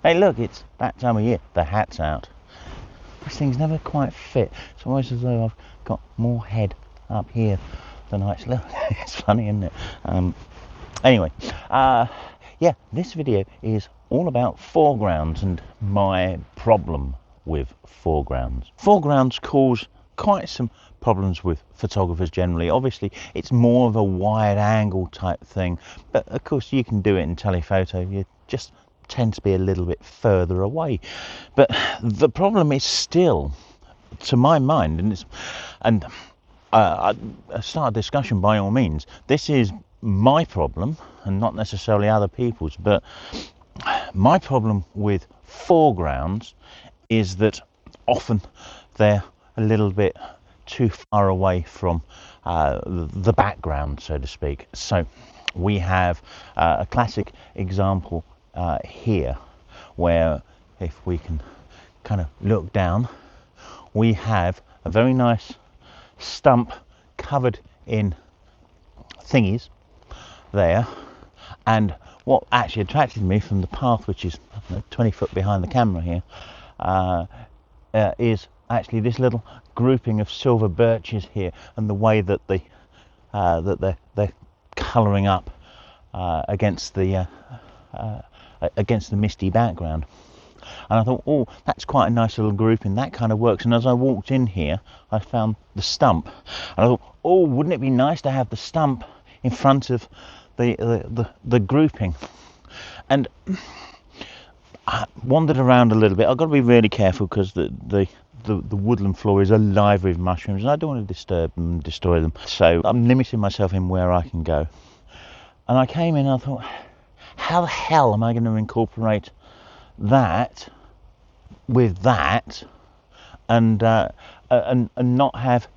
Hey look, it's that time of year, the hat's out. These things never quite fit. It's almost as though I've got more head up here than I actually look. It's funny, isn't it? Anyway, yeah, this video is all about foregrounds and my problem with foregrounds. Foregrounds cause quite some problems with photographers generally. Obviously, it's more of a wide angle type thing, but of course you can do it in telephoto. You just tend to be a little bit further away. But the problem is still, to my mind, and I start a discussion by all means. This is my problem and not necessarily other people's, but my problem with foregrounds is that often they're a little bit too far away from the background, so to speak. So we have a classic example here, where if we can kind of look down, we have a very nice stump covered in thingies there. And what actually attracted me from the path, which is 20 foot behind the camera here, is actually this little grouping of silver birches here, and the way that they're colouring up against the misty background. And I thought, oh, that's quite a nice little grouping, that kind of works. And as I walked in here, I found the stump, and I thought, oh, wouldn't it be nice to have the stump in front of the grouping? And I wandered around a little bit. I've got to be really careful because the woodland floor is alive with mushrooms, and I don't want to disturb them and destroy them. So I'm limiting myself in where I can go. And I came in and I thought, how the hell am I going to incorporate that with that and not have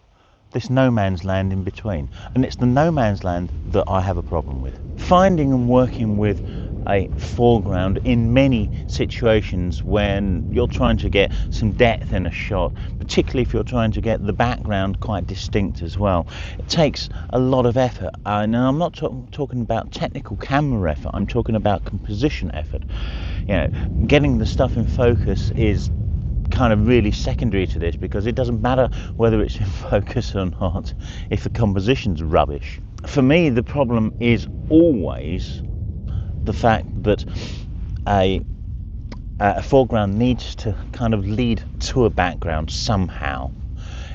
this no man's land in between? And it's the no man's land that I have a problem with. Finding and working with a foreground in many situations when you're trying to get some depth in a shot, particularly if you're trying to get the background quite distinct as well, it takes a lot of effort. And I'm not talking about technical camera effort, I'm talking about composition effort. You know, getting the stuff in focus is kind of really secondary to this, because it doesn't matter whether it's in focus or not if the composition's rubbish. For me, the problem is always the fact that a foreground needs to kind of lead to a background somehow.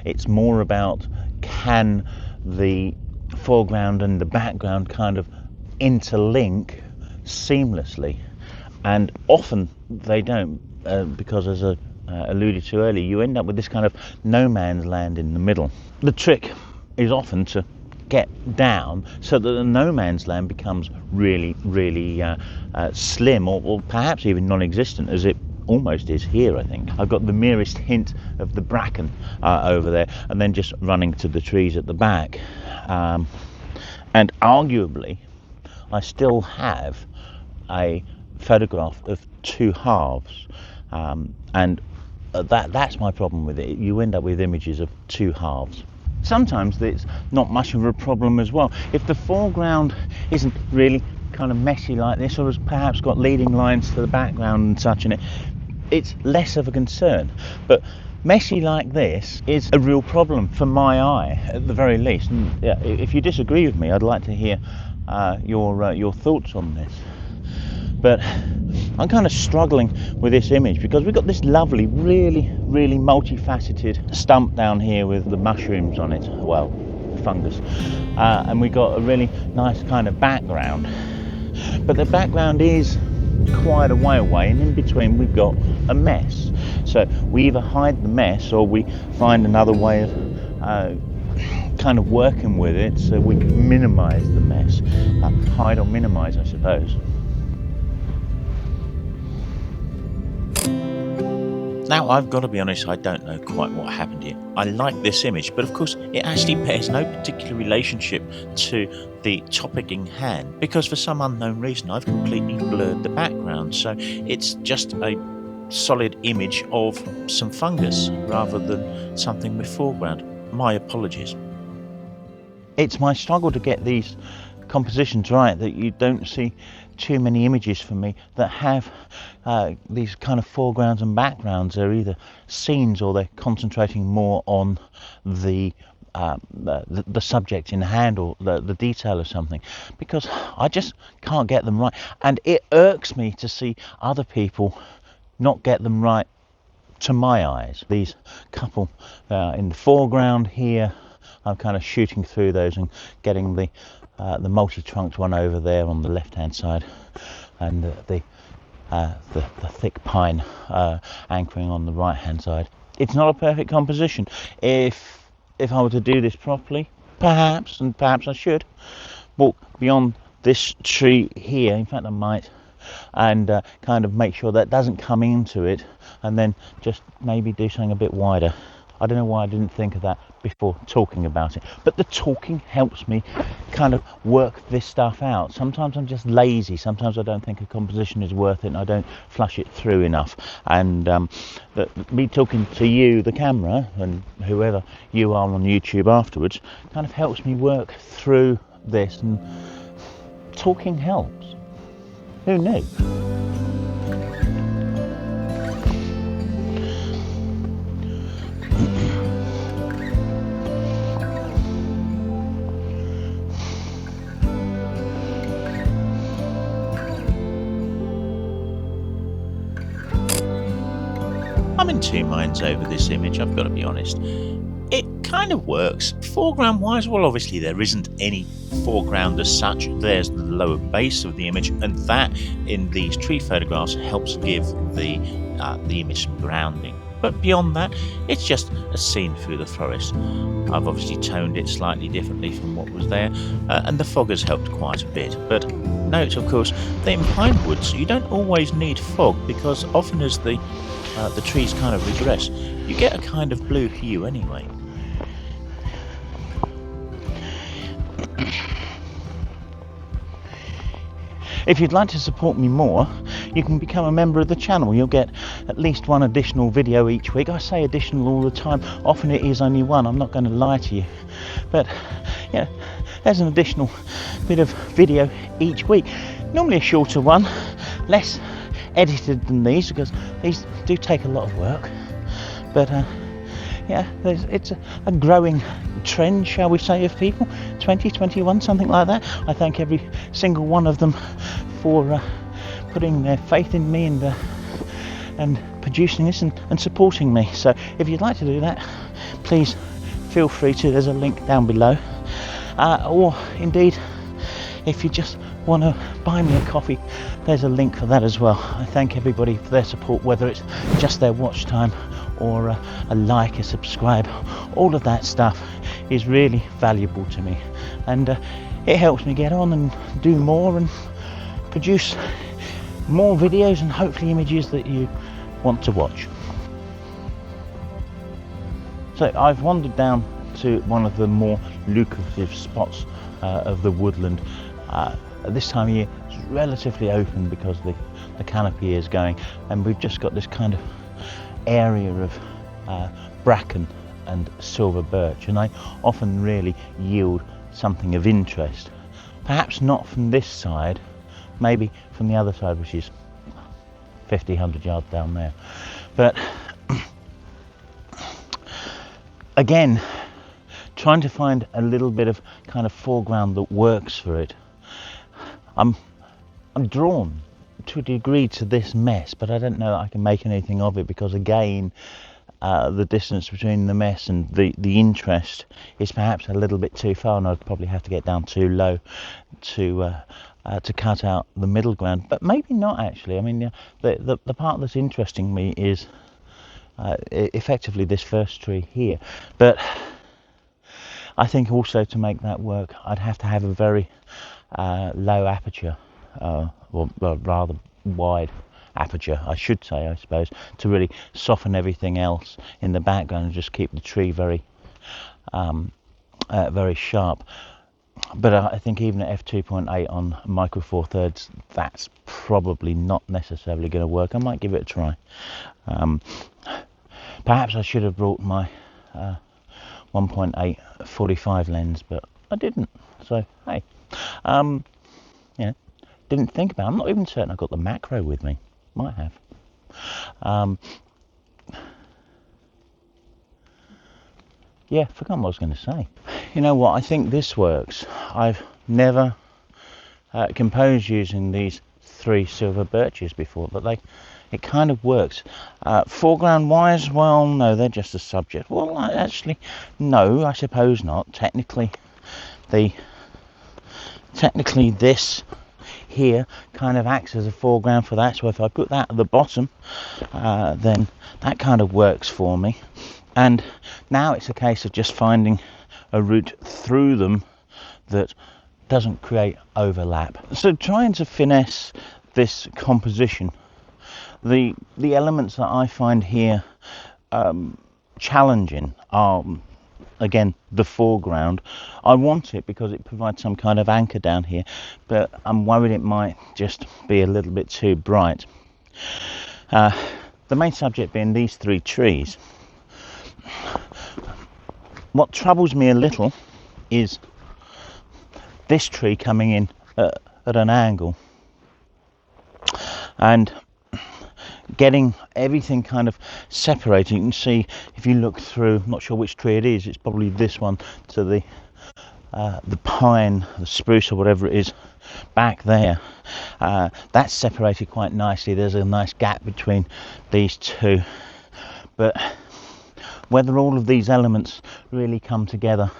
It's more about, can the foreground and the background kind of interlink seamlessly? And often they don't, because as I alluded to earlier, you end up with this kind of no man's land in the middle. The trick is often to get down so that the no man's land becomes really slim, or perhaps even non-existent, as it almost is here. I think I've got the merest hint of the bracken over there, and then just running to the trees at the back, and arguably I still have a photograph of two halves, and that's my problem with it. You end up with images of two halves. Sometimes it's not much of a problem as well. If the foreground isn't really kind of messy like this, or has perhaps got leading lines to the background and such in it, it's less of a concern. But messy like this is a real problem for my eye, at the very least. And yeah, if you disagree with me, I'd like to hear your thoughts on this. But I'm kind of struggling with this image because we've got this lovely, really multifaceted stump down here with the mushrooms on it, well, fungus, and we've got a really nice kind of background. But the background is quite a way away, and in between we've got a mess. So we either hide the mess or we find another way of kind of working with it so we can minimise the mess. Hide or minimise, I suppose. Now, I've got to be honest, I don't know quite what happened here. I like this image, but of course it actually bears no particular relationship to the topic in hand, because for some unknown reason I've completely blurred the background, so it's just a solid image of some fungus rather than something with foreground. My apologies. It's my struggle to get these composition's right, that you don't see too many images for me that have these kind of foregrounds and backgrounds. They're either scenes or they're concentrating more on the subject in hand or the detail of something, because I just can't get them right, and it irks me to see other people not get them right to my eyes. These couple in the foreground here, I'm kind of shooting through those and getting the multi-trunked one over there on the left hand side, and the thick pine anchoring on the right hand side. It's not a perfect composition. If I were to do this properly, perhaps I should walk beyond this tree here. In fact, I might, and kind of make sure that doesn't come into it, and then just maybe do something a bit wider. I don't know why I didn't think of that before talking about it, but the talking helps me kind of work this stuff out. Sometimes I'm just lazy, sometimes I don't think a composition is worth it and I don't flush it through enough, and me talking to you, the camera, and whoever you are on YouTube afterwards, kind of helps me work through this, and talking helps. Who knew? I'm in two minds over this image, I've got to be honest. It kind of works. Foreground wise, well, obviously there isn't any foreground as such. There's the lower base of the image, and that in these tree photographs helps give the image some grounding. But beyond that, it's just a scene through the forest. I've obviously toned it slightly differently from what was there, and the fog has helped quite a bit. But note, of course, that in pine woods you don't always need fog, because often as the trees kind of regress, you get a kind of blue hue anyway. If you'd like to support me more, you can become a member of the channel. You'll get at least one additional video each week. I say additional all the time, often it is only one, I'm not going to lie to you. But yeah, there's an additional bit of video each week. Normally a shorter one, less edited than these, because these do take a lot of work. But yeah, it's a growing trend, shall we say, of people. 2021, something like that. I thank every single one of them for putting their faith in me and producing this and supporting me. So if you'd like to do that, please feel free to. There's a link down below, or indeed, if you just want to buy me a coffee, there's a link for that as well. I thank everybody for their support, whether it's just their watch time or a like, a subscribe. All of that stuff is really valuable to me, and it helps me get on and do more and produce more videos and hopefully images that you want to watch. So I've wandered down to one of the more lucrative spots of the woodland. At this time of year it's relatively open because the canopy is going, and we've just got this kind of area of bracken and silver birch, and they often really yield something of interest. Perhaps not from this side, maybe from the other side, which is 100 yards down there. But again, trying to find a little bit of kind of foreground that works for it. I'm drawn to a degree to this mess, but I don't know that I can make anything of it, because again, the distance between the mess and the interest is perhaps a little bit too far, and I'd probably have to get down too low to cut out the middle ground. But maybe not actually. I mean, the part that's interesting me is effectively this first tree here. But I think also to make that work, I'd have to have a very low aperture, or rather wide aperture, I should say, I suppose, to really soften everything else in the background and just keep the tree very very sharp. But I think even at f2.8 on micro four thirds, that's probably not necessarily going to work. I might give it a try. Perhaps I should have brought my 1.8 45 lens, but I didn't. So hey, You know, didn't think about it. I'm not even certain I got the macro with me. Might have. Yeah, forgot what I was going to say. You know what? I think this works. I've never composed using these 3 silver birches before, but it kind of works. Foreground wise, well, no, they're just a subject. Well, actually, no, I suppose not. Technically this here kind of acts as a foreground for that. So if I put that at the bottom, then that kind of works for me. And now it's a case of just finding a route through them that doesn't create overlap. So trying to finesse this composition, the elements that I find here challenging are, again, the foreground. I want it because it provides some kind of anchor down here, but I'm worried it might just be a little bit too bright. The main subject being these 3 trees. What troubles me a little is this tree coming in at an angle and getting everything kind of separated. You can see if you look through, I'm not sure which tree it is, it's probably this one, to the pine, the spruce or whatever it is back there. That's separated quite nicely. There's a nice gap between these 2, but whether all of these elements really come together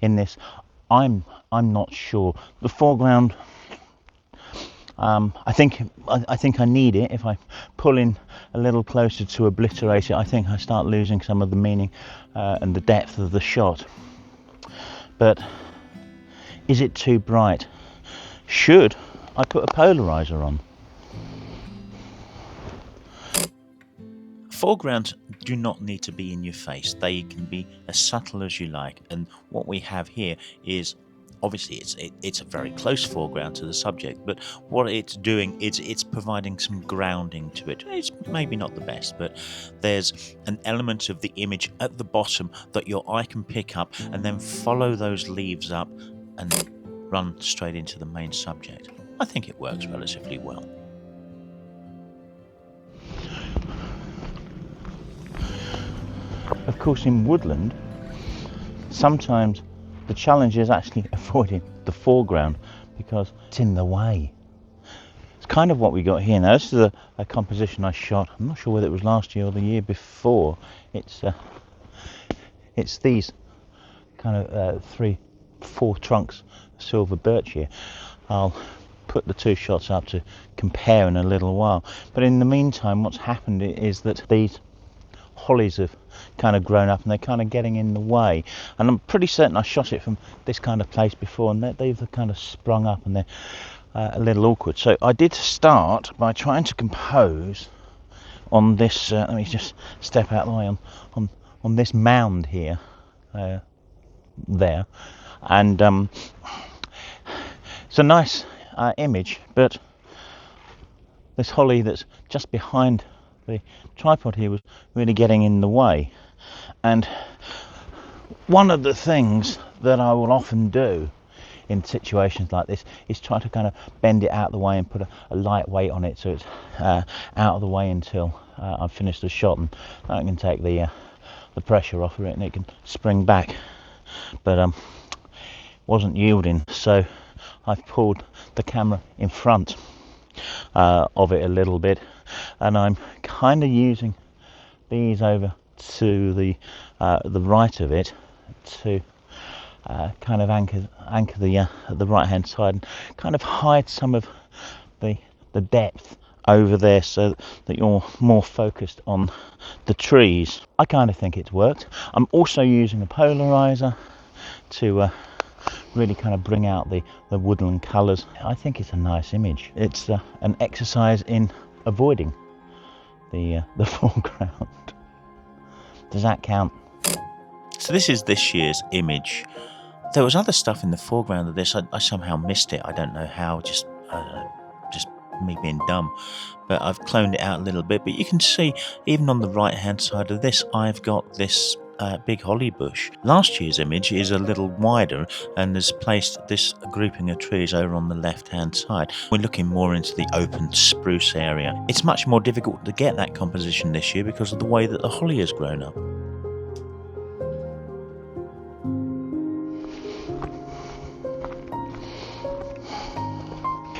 in this, I'm not sure. The foreground, I think I need it. If I pull in a little closer to obliterate it, I think I start losing some of the meaning and the depth of the shot. But is it too bright? Should I put a polarizer on? Foregrounds do not need to be in your face. They can be as subtle as you like. And what we have here is, obviously it's a very close foreground to the subject, but what it's doing is it's providing some grounding to it. It's maybe not the best, but there's an element of the image at the bottom that your eye can pick up and then follow those leaves up and run straight into the main subject. I think it works relatively well. Of course, in woodland, sometimes the challenge is actually avoiding the foreground because it's in the way. It's kind of what we got here. Now, this is a composition I shot. I'm not sure whether it was last year or the year before. It's these kind of 3-4 trunks of silver birch here. I'll put the 2 shots up to compare in a little while. But in the meantime, what's happened is that these hollies have kind of grown up and they're kind of getting in the way, and I'm pretty certain I shot it from this kind of place before, and they've kind of sprung up and they're a little awkward. So I did start by trying to compose on this let me just step out of the way, on this mound here, there, and it's a nice image, but this holly that's just behind the tripod here was really getting in the way. And one of the things that I will often do in situations like this is try to kind of bend it out of the way and put a light weight on it so it's out of the way until I've finished the shot, and I can take the pressure off of it and it can spring back. But wasn't yielding, so I've pulled the camera in front of it a little bit, and I'm kind of using these over to the right of it to kind of anchor the right hand side and kind of hide some of the depth over there so that you're more focused on the trees. I kind of think it's worked. I'm also using a polarizer to really kind of bring out the woodland colours. I think it's a nice image. It's an exercise in avoiding the foreground. Does that count? So this is this year's image. There was other stuff in the foreground of this. I somehow missed it. I don't know how. Just me being dumb. But I've cloned it out a little bit. But you can see, even on the right-hand side of this, I've got this big holly bush. Last year's image is a little wider and has placed this grouping of trees over on the left-hand side. We're looking more into the open spruce area. It's much more difficult to get that composition this year because of the way that the holly has grown up.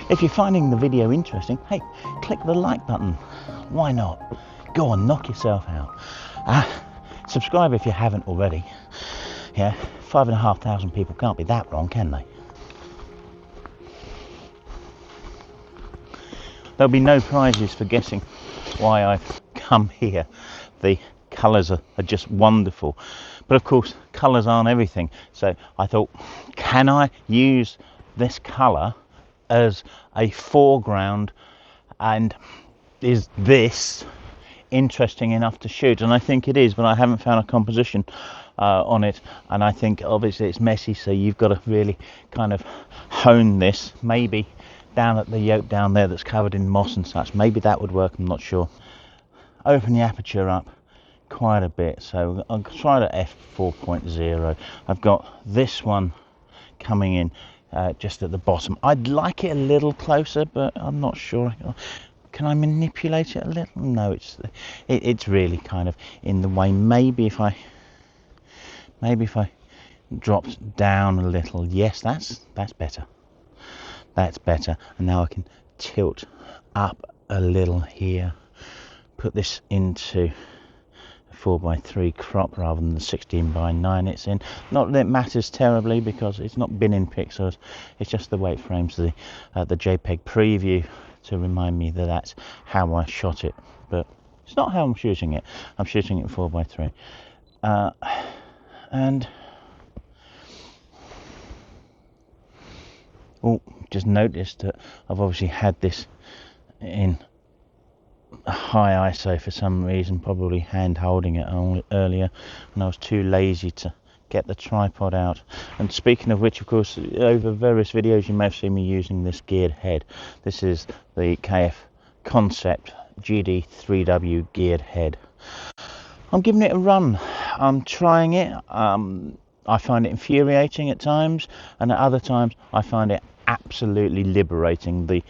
If you're finding the video interesting, hey, click the like button. Why not? Go on, knock yourself out. Subscribe if you haven't already. Yeah, 5,500 people can't be that wrong, can they? There'll be no prizes for guessing why I've come here. The colours are just wonderful. But of course, colours aren't everything. So I thought, can I use this colour as a foreground, and is this interesting enough to shoot? And I think it is, but I haven't found a composition on it, and I think obviously it's messy, so you've got to really kind of hone this. Maybe down at the yoke down there that's covered in moss and such, maybe that would work, I'm not sure. Open the aperture up quite a bit, so I'll try the f4.0. I've got this one coming in just at the bottom. I'd like it a little closer, but I'm not sure. Can I manipulate it a little? No, it's really kind of in the way. Maybe if I dropped down a little. Yes, that's better. That's better. And now I can tilt up a little here. Put this into 4x3 crop rather than the 16:9 it's in. Not that it matters terribly because it's not been in pixels, it's just the way it frames the JPEG preview to remind me that that's how I shot it, but it's not how I'm shooting it. I'm shooting it 4x3 and just noticed that I've obviously had this in a high ISO for some reason, probably hand holding it earlier, and I was too lazy to get the tripod out. And speaking of which, of course, over various videos you may have seen me using this geared head. This is the KF Concept GD3W geared head. I'm giving it a run. I'm trying it. I find it infuriating at times, and at other times I find it absolutely liberating. The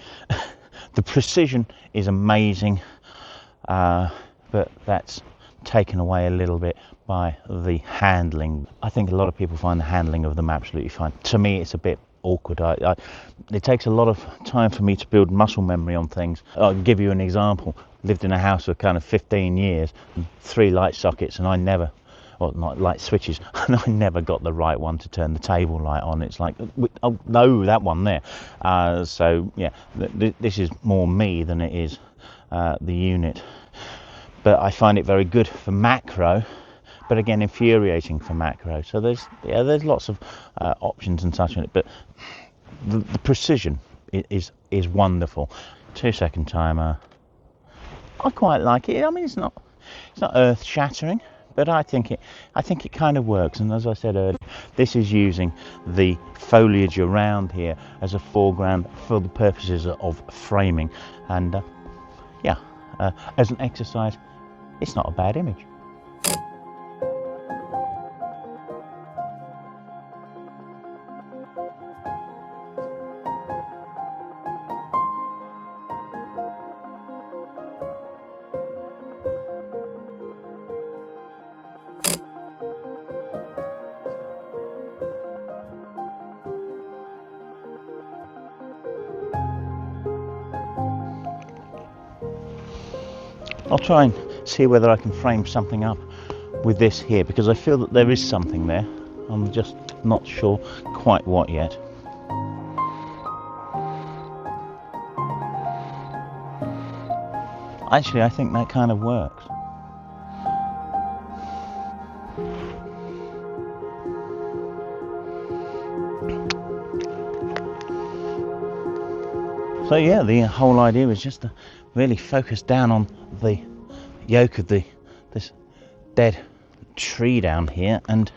precision is amazing, but that's taken away a little bit by the handling. I think a lot of people find the handling of them absolutely fine. To me, it's a bit awkward. It takes a lot of time for me to build muscle memory on things. I'll give you an example. Lived in a house for kind of 15 years, 3 light sockets, and I never, or not light switches, and I never got the right one to turn the table light on. It's like, oh no, that one there. So yeah, this is more me than it is the unit. But I find it very good for macro, but again infuriating for macro. So there's lots of options and such in it, but the precision is wonderful. 2-second timer. I quite like it. I mean, it's not earth-shattering, but I think it kind of works. And as I said earlier, this is using the foliage around here as a foreground for the purposes of framing. And as an exercise, it's not a bad image. I'll try and see whether I can frame something up with this here, because I feel that there is something there. I'm just not sure quite what yet. Actually, I think that kind of works. So yeah, the whole idea is just to really focus down on the yoke of this dead tree down here and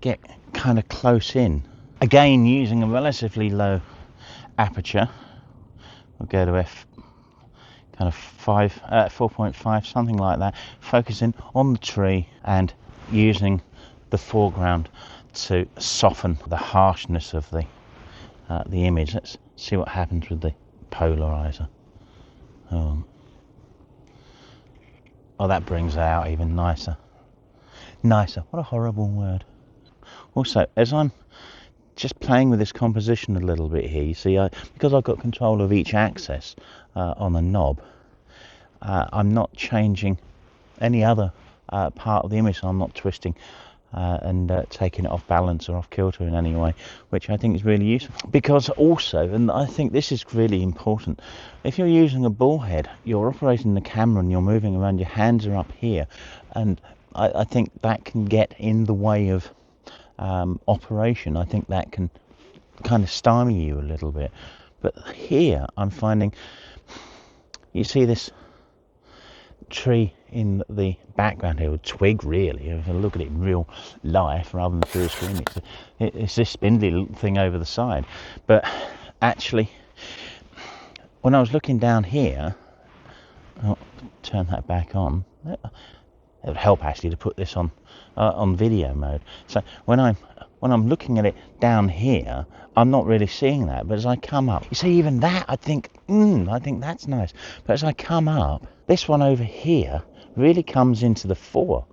get kind of close in. Again, using a relatively low aperture. We'll go to kind of 4.5, something like that. Focusing on the tree and using the foreground to soften the harshness of the image. Let's see what happens with the polarizer. Oh, that brings it out even nicer. What a horrible word. Also, as I'm just playing with this composition a little bit here, you see, because I've got control of each axis on the knob, I'm not changing any other part of the image, so I'm not twisting and taking it off balance or off kilter in any way, which I think is really useful. Because also, and I think this is really important, if you're using a ball head, you're operating the camera and you're moving around, your hands are up here, and I think that can get in the way of operation. I think that can kind of stymie you a little bit. But here I'm finding, you see this tree in the background here, a twig really, if I look at it in real life rather than through a screen, it's this spindly little thing over the side. But actually, when I was looking down here, I'll turn that back on. It would help actually to put this on video mode. So when I'm looking at it down here, I'm not really seeing that. But as I come up, you see, even that, I think that's nice. But as I come up, this one over here really comes into the fore.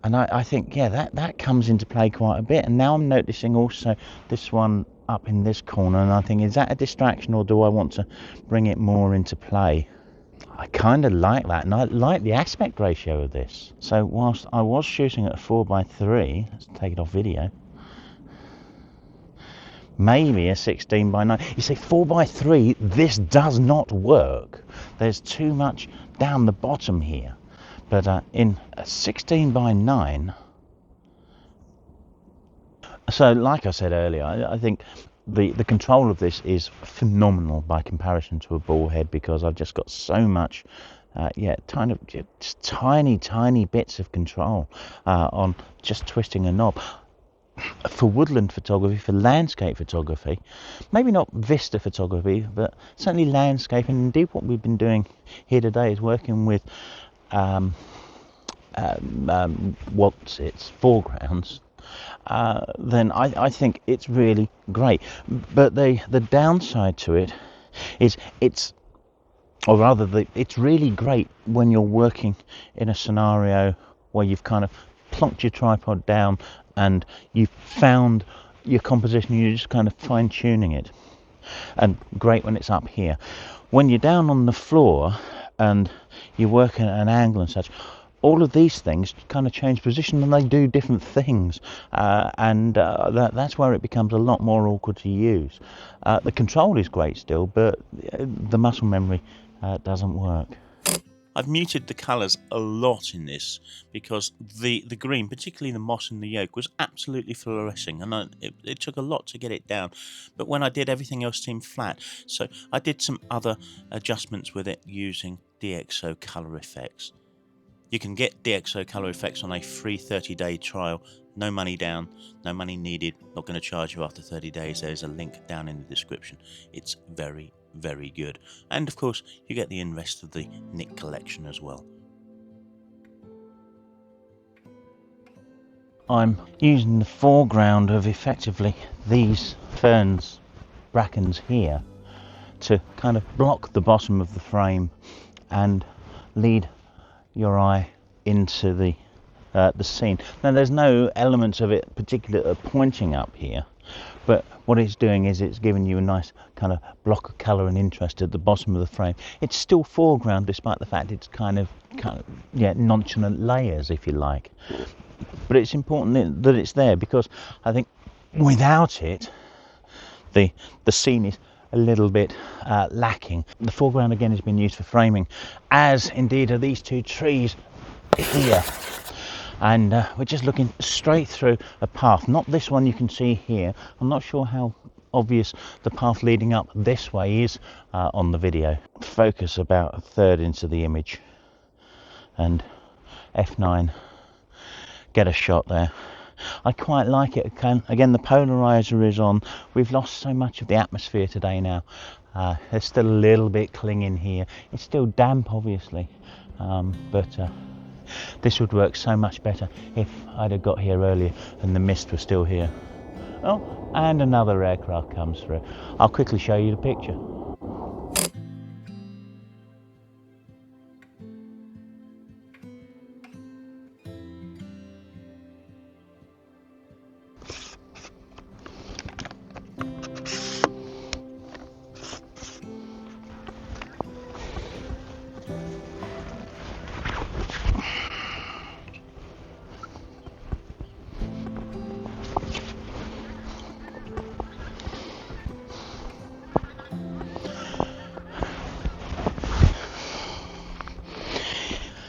And I think, yeah, that comes into play quite a bit. And now I'm noticing also this one up in this corner. And I think, is that a distraction, or do I want to bring it more into play? I kind of like that, and I like the aspect ratio of this. So whilst I was shooting at a 4:3, let's take it off video, maybe a 16:9. You see, 4:3, this does not work. There's too much down the bottom here. But in a 16:9, so like I said earlier, I think the control of this is phenomenal by comparison to a ball head, because I've just got so much tiny bits of control on just twisting a knob. For woodland photography, for landscape photography, maybe not vista photography, but certainly landscape, and indeed what we've been doing here today is working with foregrounds, then I think it's really great. But the downside to it is it's really great when you're working in a scenario where you've kind of plonked your tripod down and you've found your composition, you're just kind of fine-tuning it. And great when it's up here. When you're down on the floor and you're working at an angle and such, all of these things kind of change position and they do different things, that's where it becomes a lot more awkward to use. The control is great still, but the muscle memory doesn't work. I've muted the colours a lot in this because the green, particularly the moss and the yolk, was absolutely fluorescing, and it took a lot to get it down. But when I did, everything else seemed flat. So I did some other adjustments with it using DxO Color Effects. You can get DxO Color Effects on a free 30-day trial. No money down, no money needed. Not going to charge you after 30 days. There's a link down in the description. It's very, very good. And of course, you get the rest of the Nick collection as well. I'm using the foreground of effectively these ferns, brackens here, to kind of block the bottom of the frame and lead your eye into the scene. Now there's no elements of it particularly pointing up here, but what it's doing is it's giving you a nice kind of block of colour and interest at the bottom of the frame. It's still foreground despite the fact it's kind of nonchalant layers, if you like. But it's important that it's there, because I think without it the scene is a little bit lacking. The foreground again has been used for framing, as indeed are these two trees here. And we're just looking straight through a path, not this one you can see here. I'm not sure how obvious the path leading up this way is on the video. Focus about a third into the image and F9, get a shot there. I quite like it. Again, the polarizer is on. We've lost so much of the atmosphere today now. There's still a little bit clinging here. It's still damp, obviously, but This would work so much better if I'd have got here earlier and the mist was still here. Oh, and another aircraft comes through. I'll quickly show you the picture.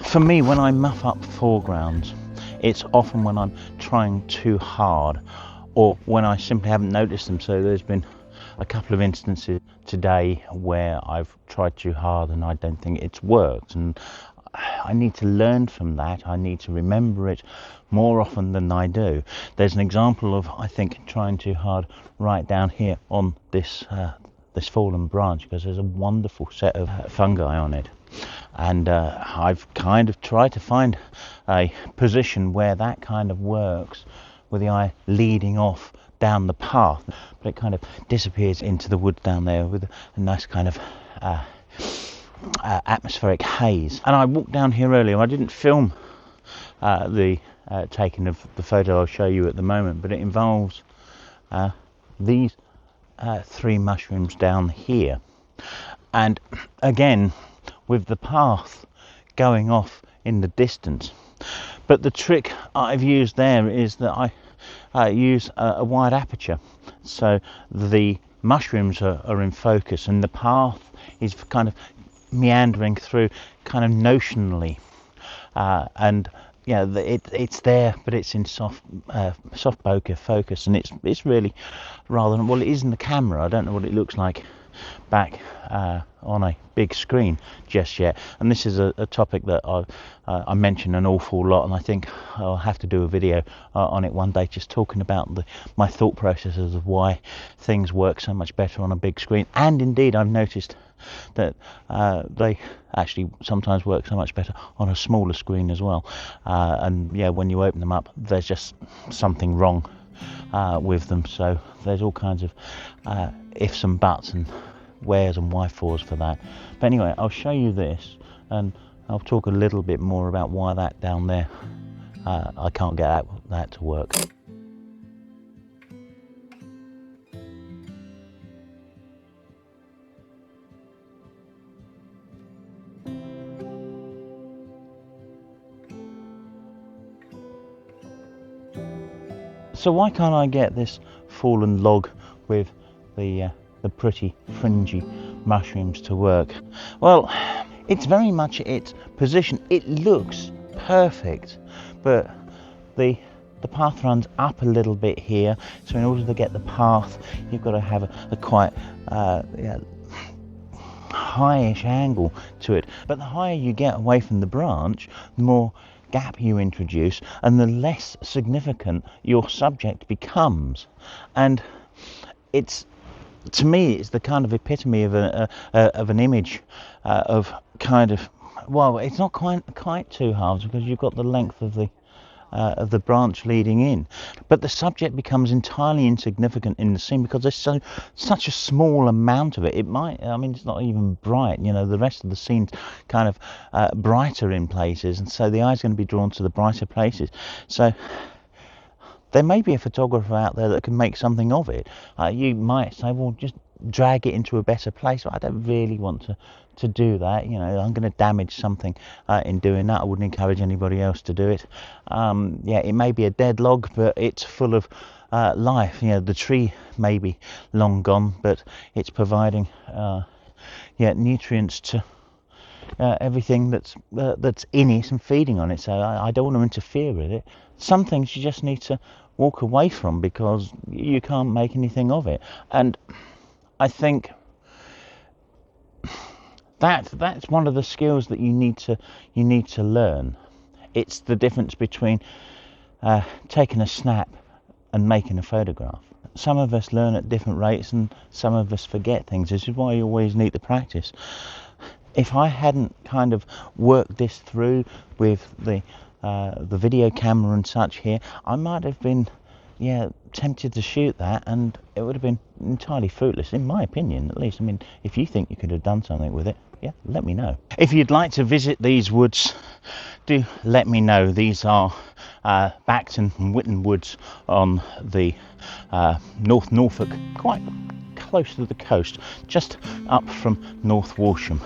For me, when I muff up foregrounds, it's often when I'm trying too hard or when I simply haven't noticed them. So there's been a couple of instances today where I've tried too hard and I don't think it's worked, and I need to learn from that. I need to remember it more often than I do. There's an example of, I think, trying too hard right down here on this fallen branch, because there's a wonderful set of fungi on it. And I've kind of tried to find a position where that kind of works, with the eye leading off down the path, but it kind of disappears into the woods down there with a nice kind of atmospheric haze. And I walked down here earlier. I didn't film the taking of the photo I'll show you at the moment, but it involves these 3 mushrooms down here, and again with the path going off in the distance. But the trick I've used there is that I use a wide aperture, so the mushrooms are in focus and the path is kind of meandering through kind of notionally, and yeah, it's there, but it's in soft bokeh focus, and it's really rather than, well, it is in the camera. I don't know what it looks like back on a big screen just yet. And this is a topic that I mention an awful lot, and I think I'll have to do a video on it one day, just talking about my thought processes of why things work so much better on a big screen. And indeed, I've noticed that they actually sometimes work so much better on a smaller screen as well. And yeah, when you open them up, there's just something wrong with them. So there's all kinds of ifs and buts and wheres and why-fors for that. But anyway, I'll show you this, and I'll talk a little bit more about why that down there I can't get that to work. So why can't I get this fallen log with the pretty fringy mushrooms to work? Well, it's very much its position. It looks perfect, but the path runs up a little bit here, so in order to get the path, you've got to have a quite highish angle to it. But the higher you get away from the branch, the more gap you introduce, and the less significant your subject becomes. And it's, to me, it's the kind of epitome of an image of kind of, well, it's not quite 2 halves, because you've got the length of the branch leading in, but the subject becomes entirely insignificant in the scene because there's such a small amount of it. It might, I mean, it's not even bright, you know, the rest of the scene's kind of brighter in places, and so the eye's going to be drawn to the brighter places. So there may be a photographer out there that can make something of it. You might say, well, just drag it into a better place. But I don't really want to do that. You know, I'm going to damage something in doing that. I wouldn't encourage anybody else to do it. Yeah, it may be a dead log, but it's full of life. You know, the tree may be long gone, but it's providing nutrients to everything that's in it and feeding on it. So I don't want to interfere with it. Some things you just need to walk away from because you can't make anything of it. And I think that's one of the skills that you need to learn. It's the difference between taking a snap and making a photograph. Some of us learn at different rates, and some of us forget things. This is why you always need to practice. If I hadn't kind of worked this through with the the video camera and such here, I might have been tempted to shoot that, and it would have been entirely fruitless, in my opinion at least. I mean, if you think you could have done something with it, let me know. If you'd like to visit these woods, do let me know. These are Backton and Witton Woods on the North Norfolk, quite close to the coast, just up from North Walsham.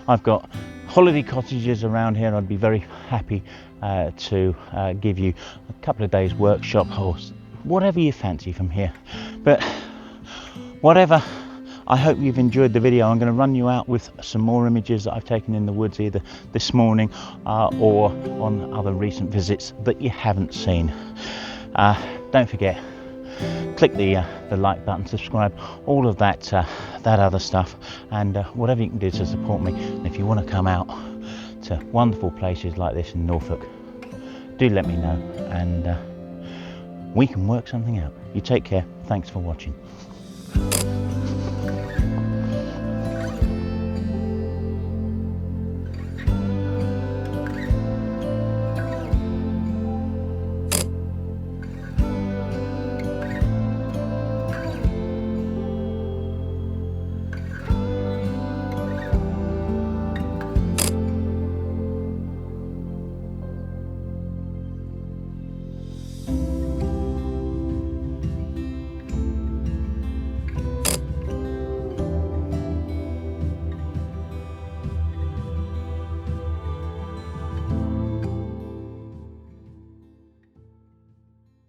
I've got holiday cottages around here. I'd be very happy to give you a couple of days workshop or whatever you fancy from here. But whatever, I hope you've enjoyed the video. I'm going to run you out with some more images that I've taken in the woods, either this morning or on other recent visits that you haven't seen. Don't forget, click the like button, subscribe, all of that that other stuff, and whatever you can do to support me. And if you want to come out to wonderful places like this in Norfolk, do let me know, and we can work something out. You take care. Thanks for watching.